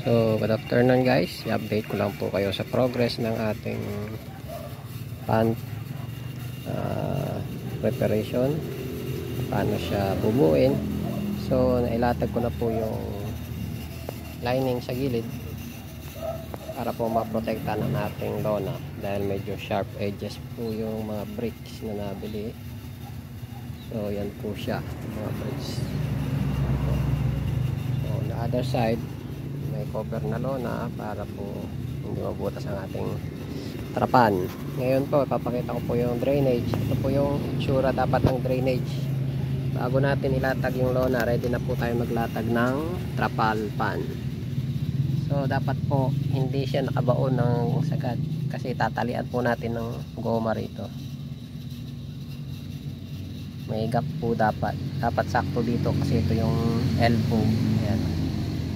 So, good afternoon guys. I-update ko lang po kayo sa progress ng ating pond preparation. Paano siya bubuin. So, nailatag ko na po yung lining sa gilid para po maprotekta ng ating lona dahil medyo sharp edges po yung mga bricks na nabili. So, yan po siya, mga bricks. So, on the other side, may cover na lona para po hindi mabutas ang ating trapan. Ngayon po ipapakita ko po yung drainage. Ito po yung itsura dapat ng drainage. Bago natin ilatag yung lona, ready na po tayo maglatag ng trapal pan. So dapat po hindi siya nakabaon ng sagad kasi tatalian po natin ng goma rito. May gap po dapat sakto dito kasi ito yung elbow. Ayan,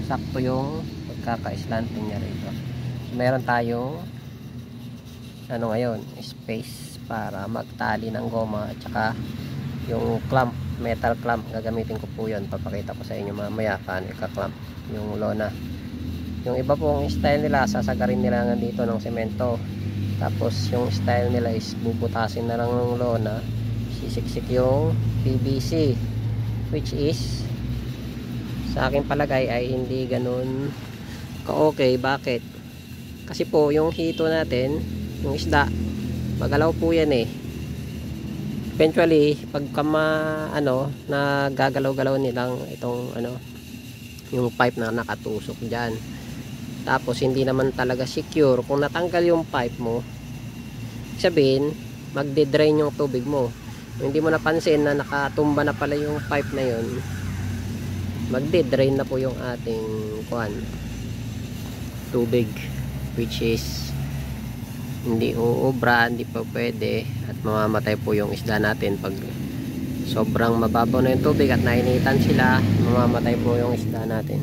sakto yung pagkaka-slanting niya rito. So, meron tayong ngayon, space para magtali ng goma at saka yung clamp, metal clamp, gagamitin ko po yun. Papakita ko sa inyo mamaya paano ika-clamp yung lona. Yung iba pong style nila, sasagarin nila nga dito ng semento. Tapos yung style nila is bubutasin na lang ng lona, sisiksik yung PVC, which is sa aking palagay ay hindi ganun ka-okay. Bakit? Kasi po yung hito natin, yung isda, magalaw po yan eh. Eventually, pagka nagagalaw-galaw nilang itong yung pipe na nakatusok dyan. Tapos hindi naman talaga secure. Kung natanggal yung pipe mo, sabihin, magde-drain yung tubig mo. Kung hindi mo napansin na nakatumba na pala yung pipe na yun, magde-drain na po yung ating tubig, which is hindi uubra, hindi pa pwede at mamamatay po yung isda natin. Pag sobrang mababaw na yung tubig at nainitan sila, mamamatay po yung isda natin.